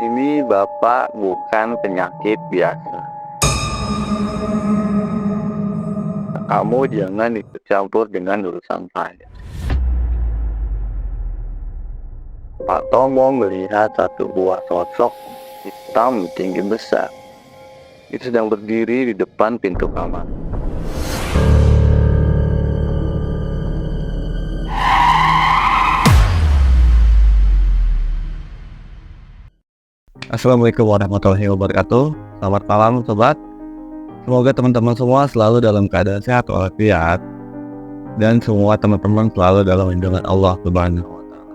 Ini Bapak bukan penyakit biasa. Kamu jangan ikut campur dengan urusan saya. Pak Tomo melihat satu buah sosok hitam tinggi besar. Itu sedang berdiri di depan pintu kamar. Assalamualaikum warahmatullahi wabarakatuh. Selamat malam sobat. Semoga teman-teman semua selalu dalam keadaan sehat walafiat, dan semua teman-teman selalu dalam lindungan Allah Subhanahu wa Ta'ala.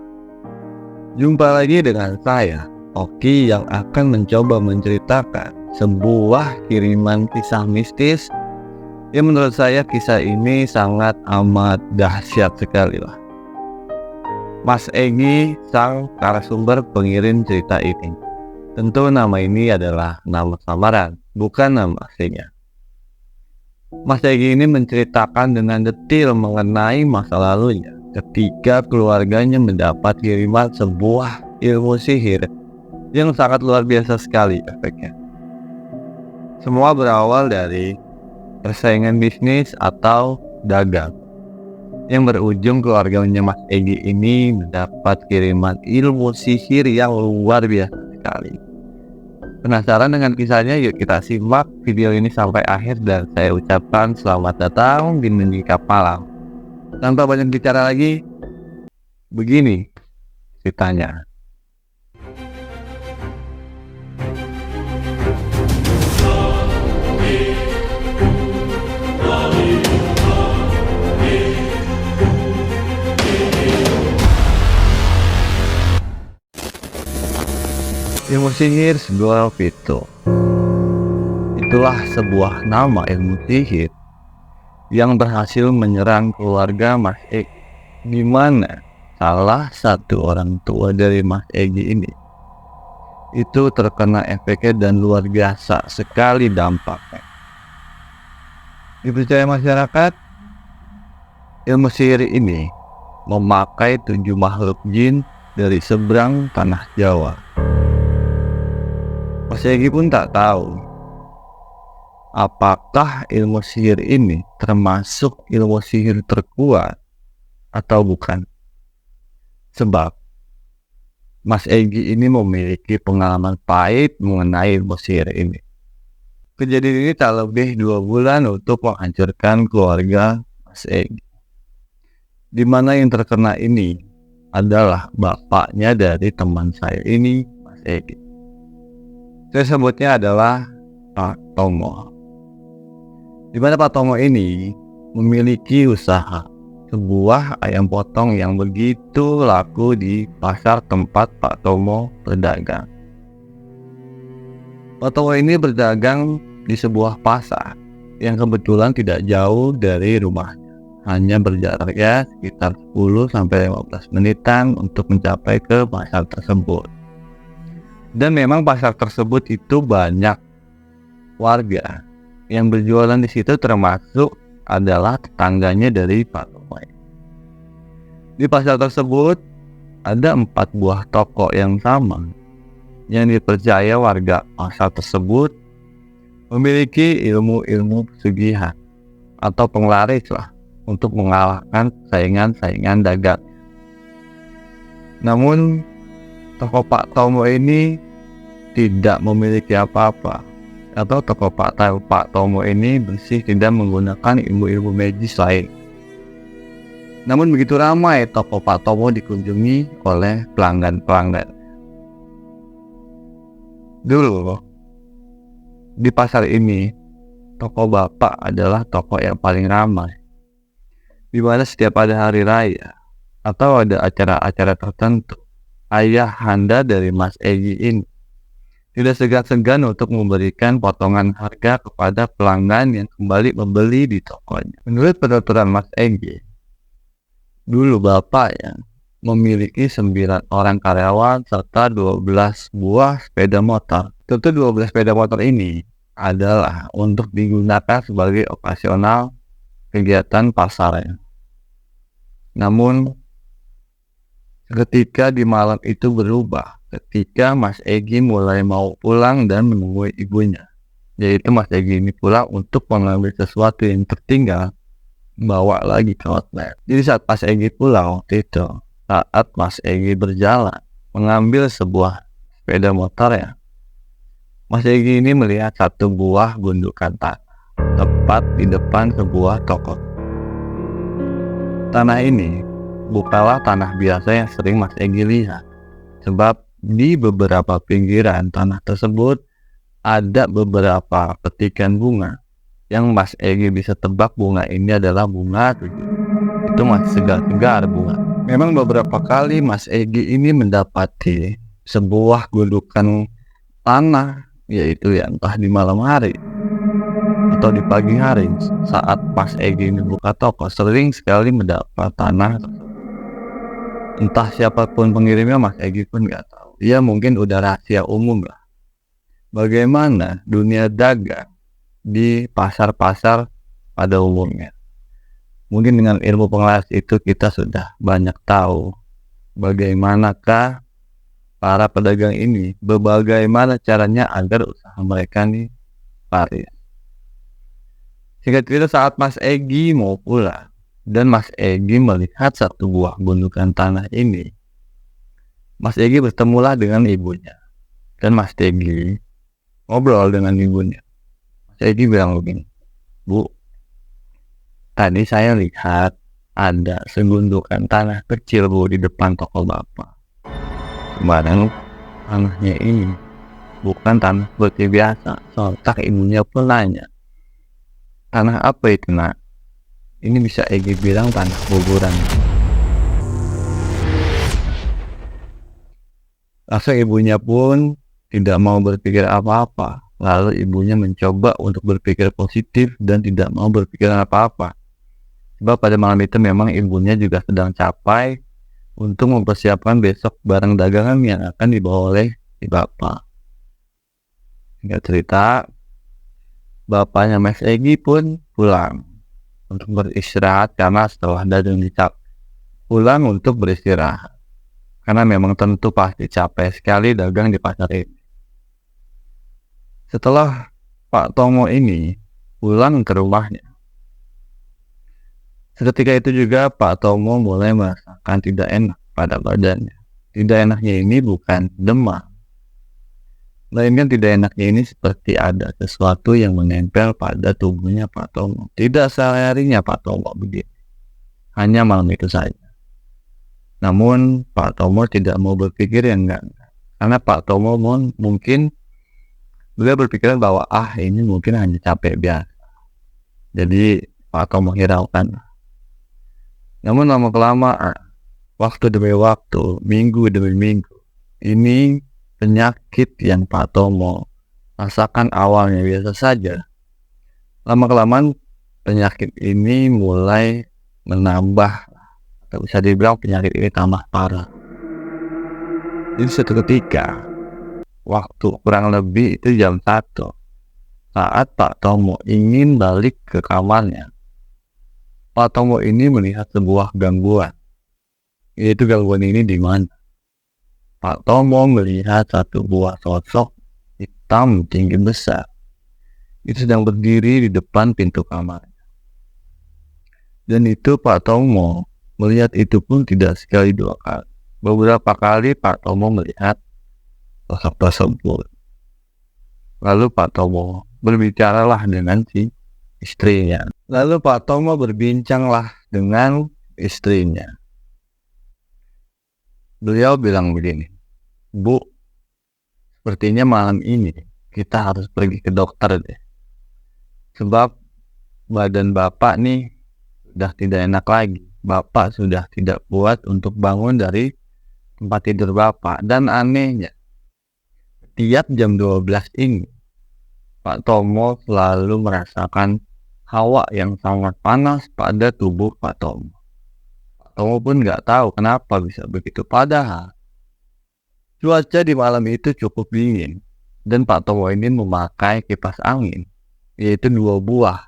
Jumpa lagi dengan saya, Oki, yang akan mencoba menceritakan sebuah kiriman kisah mistis yang menurut saya kisah ini sangat amat dahsyat sekali lah. Mas Egi, sang narasumber pengirim cerita ini. Tentu nama ini adalah nama samaran, bukan nama aslinya. Mas Egi ini menceritakan dengan detail mengenai masa lalunya ketika keluarganya mendapat kiriman sebuah ilmu sihir yang sangat luar biasa sekali efeknya. Semua berawal dari persaingan bisnis atau dagang yang berujung keluarganya Mas Egi ini mendapat kiriman ilmu sihir yang luar biasa sekali. Penasaran dengan kisahnya? Yuk kita simak video ini sampai akhir dan saya ucapkan selamat datang di Menyingkap Malam. Tanpa banyak bicara lagi, begini ceritanya. Ilmu sihir Segoro Pito. Itulah sebuah nama ilmu sihir yang berhasil menyerang keluarga Mas Egi, di mana salah satu orang tua dari Mas Egi ini itu terkena efeknya dan luar biasa sekali dampaknya. Dipercaya masyarakat, ilmu sihir ini memakai 7 makhluk jin dari seberang tanah Jawa. Mas Egi pun tak tahu apakah ilmu sihir ini termasuk ilmu sihir terkuat atau bukan. Sebab Mas Egi ini memiliki pengalaman pahit mengenai ilmu sihir ini. Kejadian ini tak lebih 2 bulan untuk menghancurkan keluarga Mas Egi, di mana yang terkena ini adalah bapaknya dari teman saya ini, Mas Egi. Saya sebutnya adalah Pak Tomo. Di mana Pak Tomo ini memiliki usaha sebuah ayam potong yang begitu laku di pasar tempat Pak Tomo berdagang. Pak Tomo ini berdagang di sebuah pasar yang kebetulan tidak jauh dari rumahnya, hanya berjarak sekitar 10-15 menitan untuk mencapai ke pasar tersebut. Dan memang pasar tersebut itu banyak warga yang berjualan di situ, termasuk adalah tetangganya dari Pak Tomo. Di pasar tersebut ada 4 buah toko yang sama yang dipercaya warga pasar tersebut memiliki ilmu-ilmu pesugihan atau penglaris lah untuk mengalahkan saingan-saingan dagang. Namun toko Pak Tomo ini tidak memiliki apa-apa, atau toko Pak Tomo ini bersih tidak menggunakan ilmu-ilmu magis lain. Namun begitu ramai toko Pak Tomo dikunjungi oleh pelanggan-pelanggan. Dulu di pasar ini, toko Bapak adalah toko yang paling ramai, di mana setiap ada hari raya atau ada acara-acara tertentu, ayah handa dari Mas Egi ini tidak segan-segan untuk memberikan potongan harga kepada pelanggan yang kembali membeli di tokonya. Menurut penuturan Mas Egi, dulu Bapak yang memiliki 9 orang karyawan serta 12 buah sepeda motor. Tentu 12 sepeda motor ini adalah untuk digunakan sebagai operasional kegiatan pasarnya. Namun ketika di malam itu berubah ketika Mas Egi mulai mau pulang dan menemui ibunya. Yaitu Mas Egi ini pulang untuk mengambil sesuatu yang tertinggal, bawa lagi ke outlet. Jadi saat Mas Egi pulang waktu itu, saat Mas Egi berjalan mengambil sebuah sepeda motor ya, Mas Egi ini melihat satu buah gundukan tanah tepat di depan sebuah toko. Tanah ini bukanlah tanah biasa yang sering Mas Egi lihat, sebab di beberapa pinggiran tanah tersebut ada beberapa petikan bunga yang Mas Egi bisa tebak bunga ini adalah bunga tujuh. Itu masih segar-segar bunga. Memang beberapa kali Mas Egi ini mendapati sebuah gundukan tanah, yaitu ya entah di malam hari atau di pagi hari saat Mas Egi ini buka toko, sering sekali mendapat tanah. Entah siapapun pengirimnya, Mas Egi pun nggak tahu. Ya mungkin udah rahasia umum lah. Bagaimana dunia dagang di pasar-pasar pada umumnya. Mungkin dengan ilmu pengelas itu kita sudah banyak tahu bagaimanakah para pedagang ini, bagaimana caranya agar usaha mereka nih laris. Singkat cerita, saat Mas Egi mau pulang dan Mas Egi melihat satu buah gundukan tanah ini, Mas Egi bertemulah dengan ibunya. Dan Mas Egi ngobrol dengan ibunya. Mas Egi bilang begini, "Bu, tadi saya lihat ada segundukan tanah kecil Bu di depan toko Bapak. Kemarin tanahnya ini bukan tanah seperti biasa." Sontak ibunya pun nanya, "Tanah apa itu nak?" Ini bisa Egi bilang tanah kuburan. Langsung ibunya pun tidak mau berpikir apa-apa. Lalu ibunya mencoba untuk berpikir positif dan tidak mau berpikir apa-apa. Sebab pada malam itu memang ibunya juga sedang capai untuk mempersiapkan besok barang dagangan yang akan dibawa oleh si bapak. Singkat cerita, bapaknya Mas Egi pun pulang untuk beristirahat karena setelah dagang dicap, pulang untuk beristirahat karena memang tentu pasti capek sekali dagang di pasar ini. Setelah Pak Tomo ini pulang ke rumahnya, seketika itu juga Pak Tomo mulai merasakan tidak enak pada badannya. Tidak enaknya ini bukan demam, melainkan tidak enaknya ini seperti ada sesuatu yang menempel pada tubuhnya Pak Tomo. Tidak sehari-harinya Pak Tomo begitu, hanya malam itu saja. Namun Pak Tomo tidak mau berpikir yang enggak, karena Pak Tomo mungkin beliau berpikiran bahwa ini mungkin hanya capek biasa. Jadi Pak Tomo hiraukan. Namun lama-kelamaan, waktu demi waktu, minggu demi minggu, ini penyakit yang Pak Tomo rasakan awalnya biasa saja. Lama-kelamaan penyakit ini mulai menambah, atau bisa dibilang penyakit ini tambah parah. Jadi suatu ketika, waktu kurang lebih itu jam 1, saat Pak Tomo ingin balik ke kamarnya, Pak Tomo ini melihat sebuah gangguan. Yaitu gangguan ini di mana? Pak Tomo melihat satu buah sosok hitam tinggi besar. Itu sedang berdiri di depan pintu kamarnya. Dan itu Pak Tomo melihat itu pun tidak sekali dua kali. Beberapa kali Pak Tomo melihat sosok tersebut. Lalu Pak Tomo berbicaralah dengan si istrinya. Lalu Pak Tomo berbincanglah dengan istrinya. Beliau bilang begini, "Bu, sepertinya malam ini kita harus pergi ke dokter deh. Sebab badan Bapak nih sudah tidak enak lagi. Bapak sudah tidak kuat untuk bangun dari tempat tidur Bapak. Dan anehnya, tiap jam 12 ini, Pak Tomo selalu merasakan hawa yang sangat panas pada tubuh Pak Tomo. Pak Tomo pun nggak tahu kenapa bisa begitu. Padahal cuaca di malam itu cukup dingin dan Pak Tomo ini memakai kipas angin, yaitu 2 buah,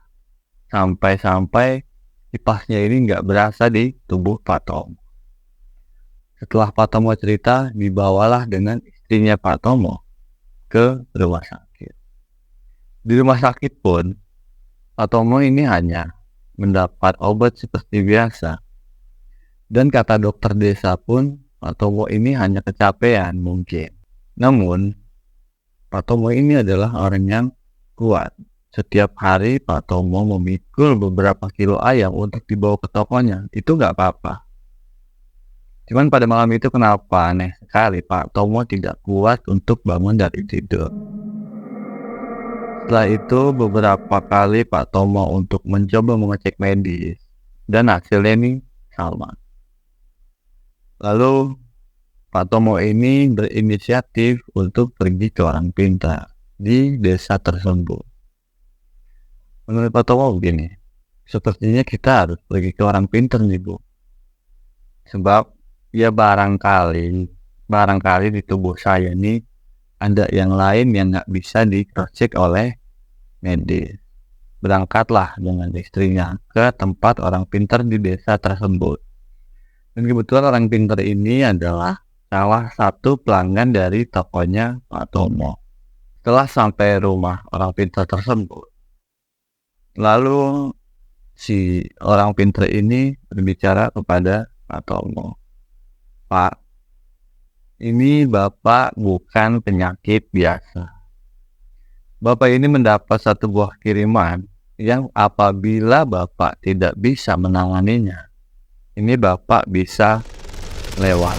sampai-sampai kipasnya ini nggak berasa di tubuh Pak Tomo. Setelah Pak Tomo cerita, dibawalah dengan istrinya Pak Tomo ke rumah sakit. Di rumah sakit pun, Pak Tomo ini hanya mendapat obat seperti biasa. Dan kata dokter desa pun, Pak Tomo ini hanya kecapean mungkin. Namun, Pak Tomo ini adalah orang yang kuat. Setiap hari Pak Tomo memikul beberapa kilo ayam untuk dibawa ke tokonya. Itu nggak apa-apa. Cuman pada malam itu kenapa aneh sekali Pak Tomo tidak kuat untuk bangun dari tidur. Setelah itu beberapa kali Pak Tomo untuk mencoba mengecek medis. Dan hasilnya ini sama. Lalu Pak Tomo ini berinisiatif untuk pergi ke orang pintar di desa tersebut. Menurut Pak Tomo begini, sepertinya kita harus pergi ke orang pintar nih Bu. Sebab ya barangkali di tubuh saya ini ada yang lain yang nggak bisa di-cross-check oleh medis. Berangkatlah dengan istrinya ke tempat orang pintar di desa tersebut. Dan kebetulan orang pintar ini adalah salah satu pelanggan dari tokonya Pak Tomo. Setelah sampai rumah orang pintar tersebut, lalu si orang pintar ini berbicara kepada Pak Tomo. Pak, ini Bapak bukan penyakit biasa. Bapak ini mendapat satu buah kiriman yang apabila Bapak tidak bisa menanganinya, ini Bapak bisa lewat.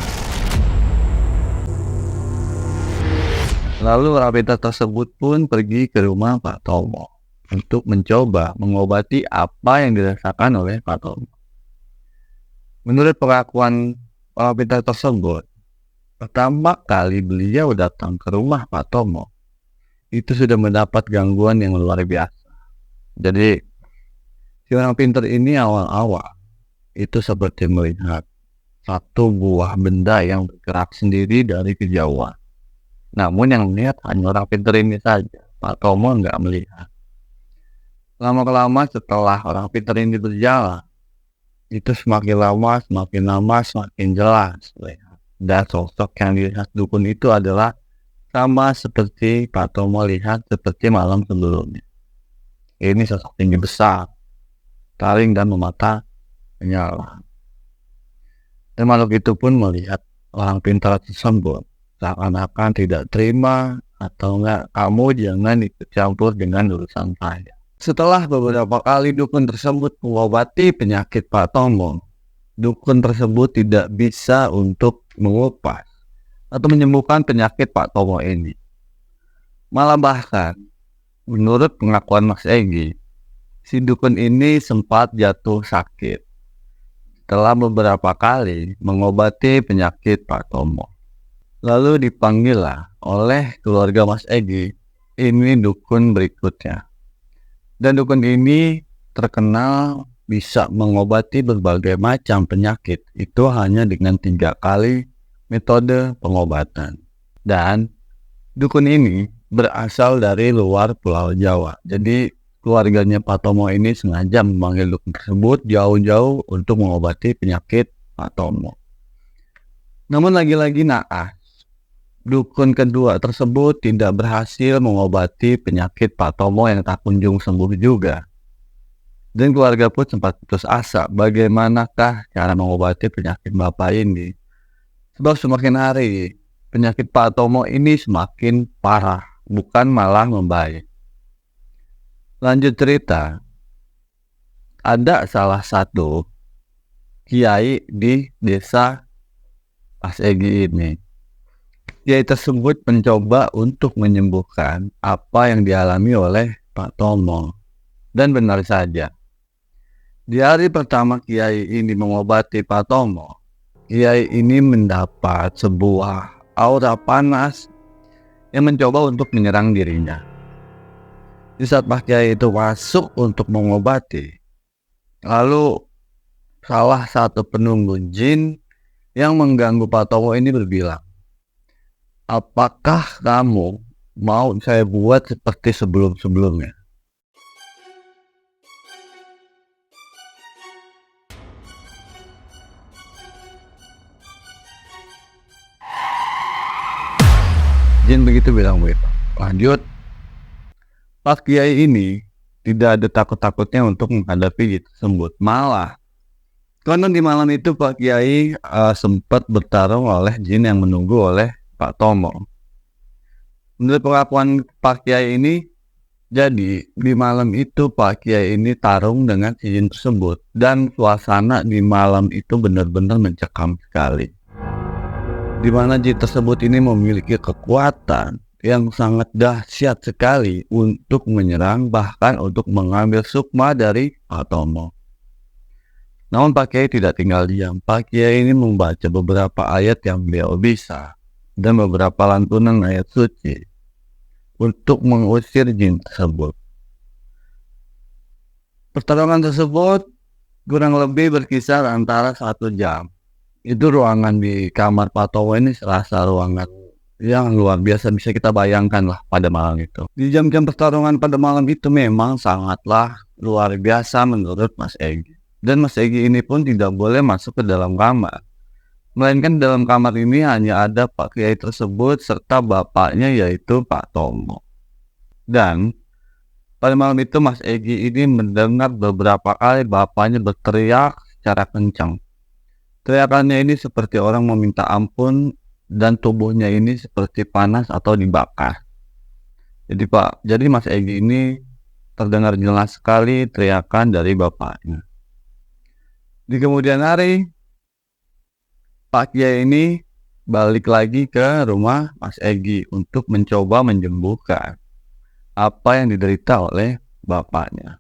Lalu orang pintar tersebut pun pergi ke rumah Pak Tomo untuk mencoba mengobati apa yang dirasakan oleh Pak Tomo. Menurut pengakuan orang pintar tersebut, pertama kali beliau datang ke rumah Pak Tomo, itu sudah mendapat gangguan yang luar biasa. Jadi, si orang pintar ini awal-awal itu seperti melihat satu buah benda yang bergerak sendiri dari kejauhan. Namun yang melihat hanya orang pintar ini saja. Pak Tomo nggak melihat. Lama-lama setelah orang pintar ini berjalan, itu semakin lama semakin jelas melihat. Dan sosok yang dilihat dukun itu adalah sama seperti Pak Tomo lihat seperti malam sebelumnya. Ini sosok tinggi besar, taring dan memata menyala. Dan makhluk itu pun melihat orang pintar tersebut, seakan-akan tidak terima atau enggak, kamu jangan ikut campur dengan urusan saya. Setelah beberapa kali dukun tersebut mengobati penyakit Pak Tomo, dukun tersebut tidak bisa untuk mengupas atau menyembuhkan penyakit Pak Tomo ini. Malah bahkan, menurut pengakuan Mas Egi, si dukun ini sempat jatuh sakit setelah beberapa kali mengobati penyakit Pak Tomo. Lalu dipanggillah oleh keluarga Mas Egi, ini dukun berikutnya. Dan dukun ini terkenal bisa mengobati berbagai macam penyakit. Itu hanya dengan 3 kali metode pengobatan. Dan dukun ini berasal dari luar Pulau Jawa. Jadi keluarganya Pak Tomo ini sengaja memanggil dukun tersebut jauh-jauh untuk mengobati penyakit Pak Tomo. Namun lagi-lagi naas, dukun kedua tersebut tidak berhasil mengobati penyakit Pak Tomo yang tak kunjung sembuh juga. Dan keluarga pun sempat putus asa bagaimanakah cara mengobati penyakit Bapak ini. Sebab semakin hari penyakit Pak Tomo ini semakin parah, bukan malah membaik. Lanjut cerita, ada salah satu kiai di desa Mas Egi ini. Kiai tersebut mencoba untuk menyembuhkan apa yang dialami oleh Pak Tomo. Dan benar saja, di hari pertama kiai ini mengobati Pak Tomo, kiai ini mendapat sebuah aura panas yang mencoba untuk menyerang dirinya. Di saat Pak Kiai itu masuk untuk mengobati, lalu salah satu penunggu jin yang mengganggu Pak Tomo ini berbilang, apakah kamu mau saya buat seperti sebelum-sebelumnya? Jin begitu bilang. Lanjut, Pak Kiai ini tidak ada takut-takutnya untuk menghadapi jin tersebut. Malah, konon di malam itu Pak Kiai sempat bertarung oleh jin yang menunggu oleh Pak Tomo. Menurut pengakuan Pak Kiai ini, jadi di malam itu Pak Kiai ini tarung dengan si jin tersebut, dan suasana di malam itu benar-benar mencekam sekali. Di mana jin tersebut ini memiliki kekuatan yang sangat dahsyat sekali untuk menyerang, bahkan untuk mengambil sukma dari Pak Tomo. Namun Pak Kiai tidak tinggal diam. Pak Kiai ini membaca beberapa ayat yang beliau bisa dan beberapa lantunan ayat suci untuk mengusir jin tersebut. Pertarungan tersebut kurang lebih berkisar antara 1 jam. Itu ruangan di kamar Pak Tomo ini serasa ruangan yang luar biasa, bisa kita bayangkan lah pada malam itu. Di jam-jam pertarungan pada malam itu memang sangatlah luar biasa menurut Mas Egy. Dan Mas Egy ini pun tidak boleh masuk ke dalam kamar, melainkan dalam kamar ini hanya ada Pak Kiai tersebut serta bapaknya, yaitu Pak Tomo. Dan pada malam itu Mas Egy ini mendengar beberapa kali bapaknya berteriak secara kencang. Teriakannya ini seperti orang meminta ampun dan tubuhnya ini seperti panas atau dibakar. Jadi Mas Egy ini terdengar jelas sekali teriakan dari bapaknya. Di kemudian hari, Pak Kiai ini balik lagi ke rumah Mas Egy untuk mencoba menyembuhkan apa yang diderita oleh bapaknya.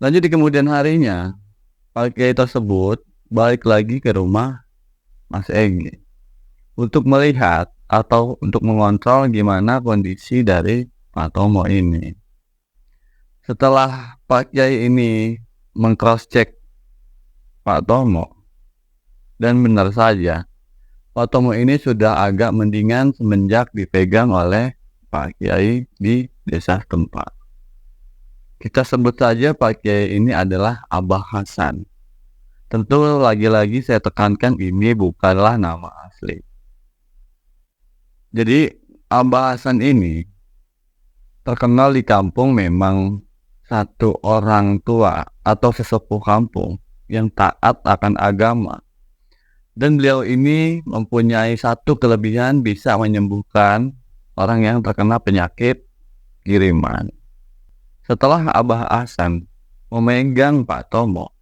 Lanjut di kemudian harinya, Pak Kiai tersebut balik lagi ke rumah Mas Egy untuk melihat atau untuk mengontrol gimana kondisi dari Pak Tomo ini. Setelah Pak Kiai ini meng-cross check Pak Tomo, dan benar saja Pak Tomo ini sudah agak mendingan semenjak dipegang oleh Pak Kiai di desa setempat. Kita sebut saja Pak Kiai ini adalah Abah Hasan. Tentu lagi-lagi saya tekankan ini bukanlah nama asli. Jadi Abah Hasan ini terkenal di kampung memang satu orang tua atau sesepuh kampung yang taat akan agama. Dan beliau ini mempunyai satu kelebihan, bisa menyembuhkan orang yang terkena penyakit kiriman. Setelah Abah Hasan memegang Pak Tomo,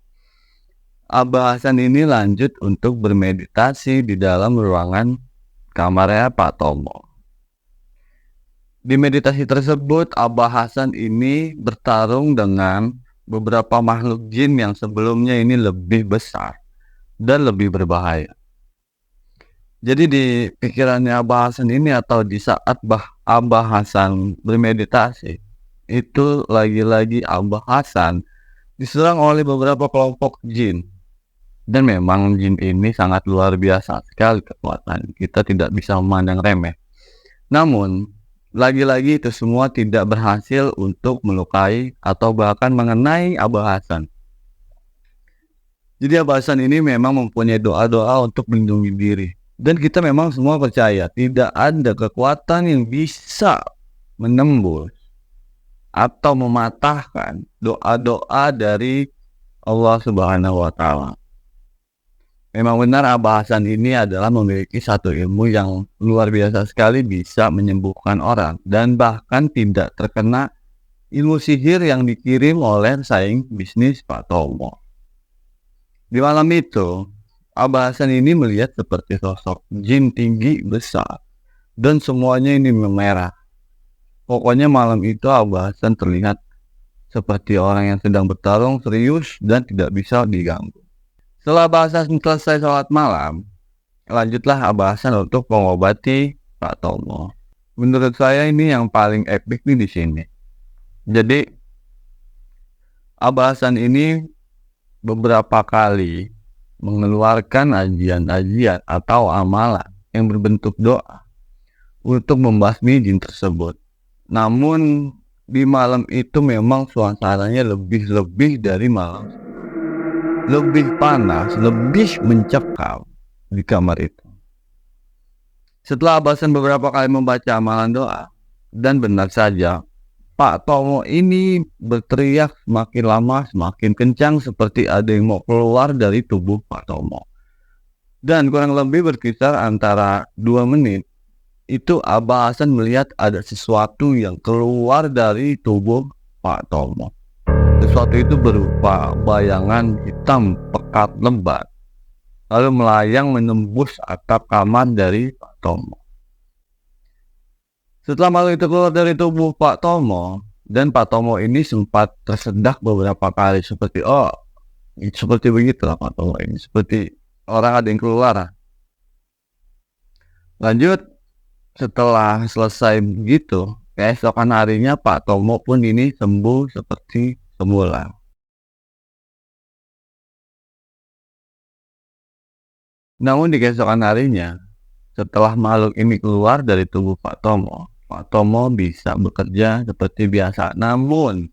Abah Hasan ini lanjut untuk bermeditasi di dalam ruangan kamarnya Pak Tomo. Di meditasi tersebut, Abah Hasan ini bertarung dengan beberapa makhluk jin yang sebelumnya ini lebih besar dan lebih berbahaya. Jadi di pikirannya Abah Hasan ini, atau di saat Abah Hasan bermeditasi, itu lagi-lagi Abah Hasan diserang oleh beberapa kelompok jin. Dan memang jin ini sangat luar biasa sekali kekuatan. Kita tidak bisa memandang remeh. Namun, lagi-lagi itu semua tidak berhasil untuk melukai atau bahkan mengenai Abah Hasan. Jadi Abah Hasan ini memang mempunyai doa-doa untuk melindungi diri. Dan kita memang semua percaya tidak ada kekuatan yang bisa menembus atau mematahkan doa-doa dari Allah Subhanahu wa Ta'ala. Memang benar Abah Hasan ini adalah memiliki satu ilmu yang luar biasa sekali, bisa menyembuhkan orang dan bahkan tidak terkena ilmu sihir yang dikirim oleh saing bisnis Pak Tomo. Di malam itu, Abah Hasan ini melihat seperti sosok jin tinggi besar dan semuanya ini memerah. Pokoknya malam itu Abah Hasan terlihat seperti orang yang sedang bertarung serius dan tidak bisa diganggu. Setelah Abah Hasan selesai sholat malam, lanjutlah Abah Hasan untuk mengobati Pak Tomo. Menurut saya ini yang paling epik nih di sini. Jadi Abah Hasan ini beberapa kali mengeluarkan ajian-ajian atau amalan yang berbentuk doa untuk membasmi jin tersebut. Namun di malam itu memang suasananya lebih dari malam. Lebih panas, lebih mencekam di kamar itu. Setelah Abasan beberapa kali membaca amalan doa, dan benar saja, Pak Tomo ini berteriak semakin lama semakin kencang seperti ada yang mau keluar dari tubuh Pak Tomo. Dan kurang lebih berkisar antara 2 menit, itu Abah Hasan melihat ada sesuatu yang keluar dari tubuh Pak Tomo. Sesuatu itu berupa bayangan hitam pekat lebat, lalu melayang menembus atap kamar dari Pak Tomo. Setelah makhluk itu keluar dari tubuh Pak Tomo, dan Pak Tomo ini sempat tersedak beberapa kali seperti seperti begitulah Pak Tomo ini, seperti orang ada yang keluar. Lanjut, setelah selesai begitu, keesokan harinya Pak Tomo pun ini sembuh seperti semula. Namun di keesokan harinya, setelah makhluk ini keluar dari tubuh Pak Tomo bisa bekerja seperti biasa, namun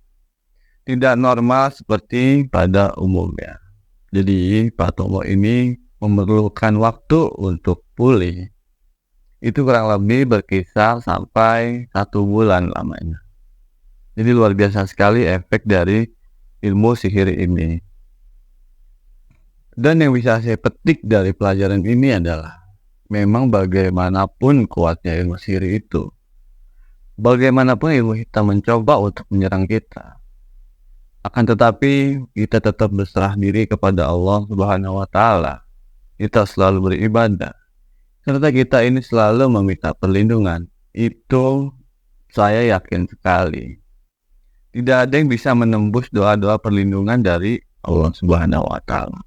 tidak normal seperti pada umumnya. Jadi Pak Tomo ini memerlukan waktu untuk pulih. Itu kurang lebih berkisar sampai 1 bulan lamanya. Jadi luar biasa sekali efek dari ilmu sihir ini. Dan yang bisa saya petik dari pelajaran ini adalah, memang bagaimanapun kuatnya ilmu sihir itu, bagaimanapun ilmu hitam mencoba untuk menyerang kita, akan tetapi kita tetap berserah diri kepada Allah Subhanahu wa Ta'ala. Kita selalu beribadah, serta kita ini selalu meminta perlindungan. Itu saya yakin sekali. Tidak ada yang bisa menembus doa-doa perlindungan dari Allah Subhanahu wa Ta'ala.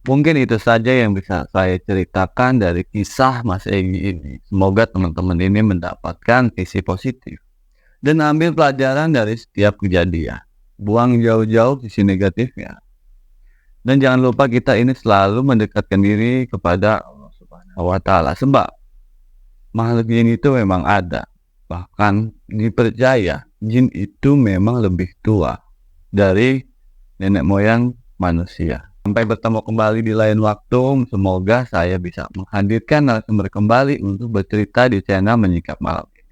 Mungkin itu saja yang bisa saya ceritakan dari kisah Mas Egi ini. Semoga teman-teman ini mendapatkan sisi positif dan ambil pelajaran dari setiap kejadian. Buang jauh-jauh sisi negatifnya. Dan jangan lupa kita ini selalu mendekatkan diri kepada Allah Subhanahu wa Ta'ala. Sebab makhluk jin itu memang ada. Bahkan dipercaya jin itu memang lebih tua dari nenek moyang manusia. Sampai bertemu kembali di lain waktu. Semoga saya bisa menghadirkan narasumber kembali untuk bercerita di channel Menyikap Malam ini.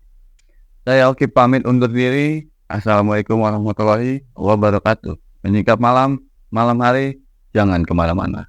Saya Oki pamit undur diri. Assalamualaikum warahmatullahi wabarakatuh. Menyikap malam, malam hari, jangan kemana-mana.